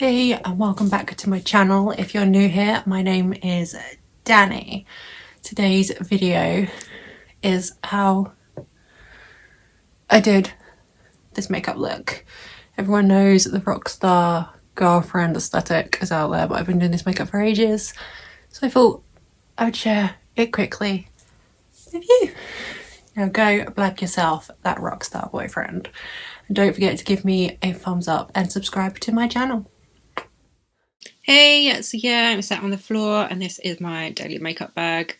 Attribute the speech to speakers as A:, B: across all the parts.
A: Hey and welcome back to my channel. If you're new here, my name is Danny. Today's video is how I did this makeup look. Everyone knows the Rockstar Girlfriend aesthetic is out there, but I've been doing this makeup for ages, so I thought I would share it quickly with you. Now go black yourself that Rockstar boyfriend, and don't forget to give me a thumbs up and subscribe to my channel. Hey, so yeah, I'm sat on the floor and this is my daily makeup bag.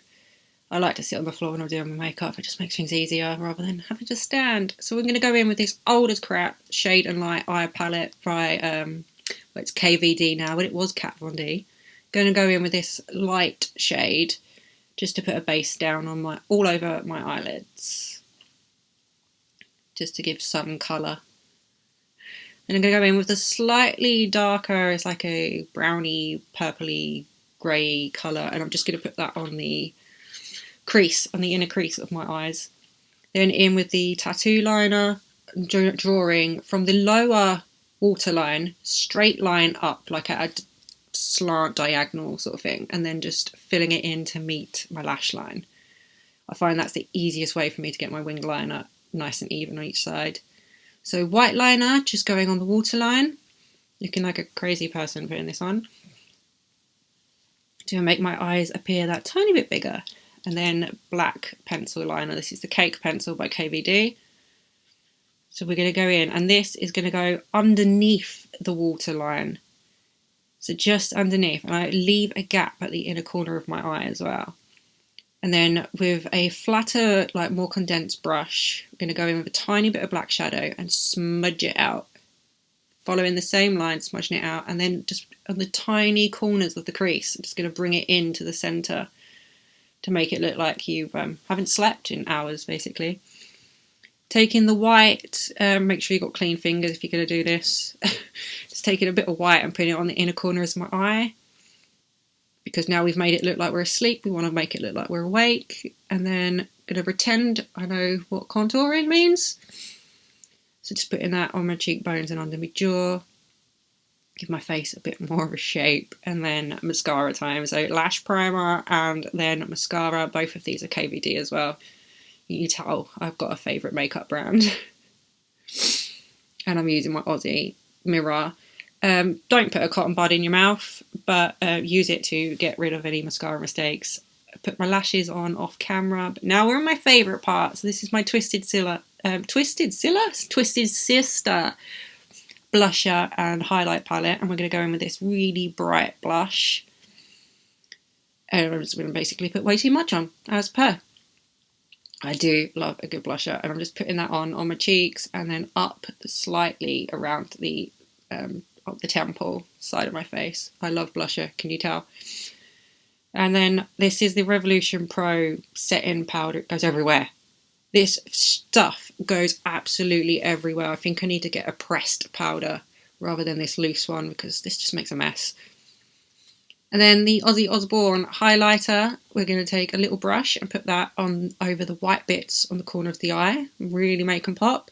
A: I like to sit on the floor when I'm doing my makeup, it just makes things easier rather than having to stand. So we're going to go in with this old as crap Shade and Light eye palette by, it's KVD now, but it was Kat Von D. Going to go in with this light shade just to put a base down on all over my eyelids, just to give some colour. And I'm going to go in with the slightly darker, it's like a browny, purpley, grey colour, and I'm just going to put that on the crease, on the inner crease of my eyes. Then in with the tattoo liner, drawing from the lower waterline, straight line up, like at a slant diagonal sort of thing, and then just filling it in to meet my lash line. I find that's the easiest way for me to get my wing liner nice and even on each side. So white liner, just going on the waterline, looking like a crazy person putting this on, to make my eyes appear that tiny bit bigger. And then black pencil liner, this is the Cake Pencil by KVD. So we're going to go in, and this is going to go underneath the waterline. So just underneath, and I leave a gap at the inner corner of my eye as well. And then with a flatter, like more condensed brush, I'm going to go in with a tiny bit of black shadow and smudge it out. Following the same line, smudging it out, and then just on the tiny corners of the crease, I'm just going to bring it into the centre to make it look like you haven't slept in hours, basically. Taking the white, make sure you've got clean fingers if you're going to do this. Just taking a bit of white and putting it on the inner corners of my eye. Because now we've made it look like we're asleep, we want to make it look like we're awake. And then I'm going to pretend I know what contouring means. So just putting that on my cheekbones and under my jaw. Give my face a bit more of a shape. And then mascara time. So lash primer and then mascara. Both of these are KVD as well. You can tell I've got a favourite makeup brand. And I'm using my Aussie mirror. Don't put a cotton bud in your mouth, but use it to get rid of any mascara mistakes. I put my lashes on off camera, but now we're in my favourite part. So this is my Twisted Sister blusher and highlight palette, and we're going to go in with this really bright blush. And I'm just going to basically put way too much on, as per. I do love a good blusher, and I'm just putting that on my cheeks and then up slightly around the temple side of my face. I love blusher, can you tell? And then this is the Revolution Pro set-in powder. It goes everywhere. This stuff goes absolutely everywhere. I think I need to get a pressed powder rather than this loose one because this just makes a mess. And then the Ozzy Osbourne highlighter, we're going to take a little brush and put that on over the white bits on the corner of the eye. Really make them pop.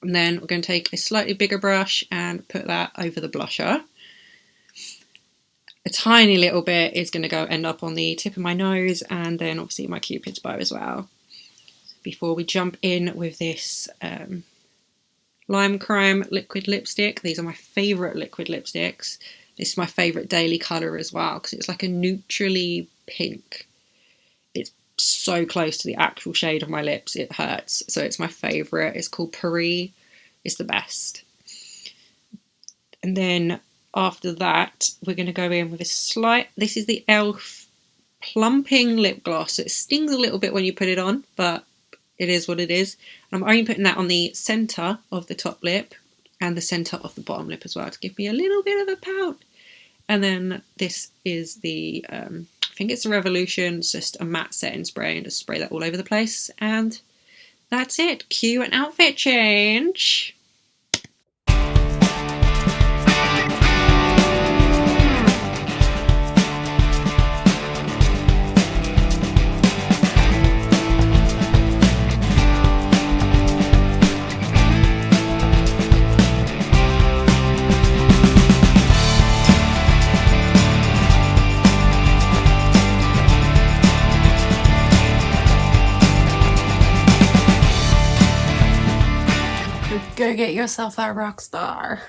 A: And then we're going to take a slightly bigger brush and put that over the blusher. A tiny little bit is going to end up on the tip of my nose and then obviously my Cupid's bow as well. Before we jump in with this Lime Crime liquid lipstick. These are my favourite liquid lipsticks. This is my favourite daily colour as well because it's like a neutrally pink. It's so close to the actual shade of my lips, it hurts. So it's my favourite. It's called Paris. It's the best. And then after that, we're going to go in with this is the e.l.f. plumping lip gloss. It stings a little bit when you put it on, but it is what it is. And I'm only putting that on the centre of the top lip and the centre of the bottom lip as well to give me a little bit of a pout. And then this is the, I think it's a Revolution, it's just a matte setting spray, and just spray that all over the place. And that's it. Cue an outfit change.
B: Go get yourself that Rockstar.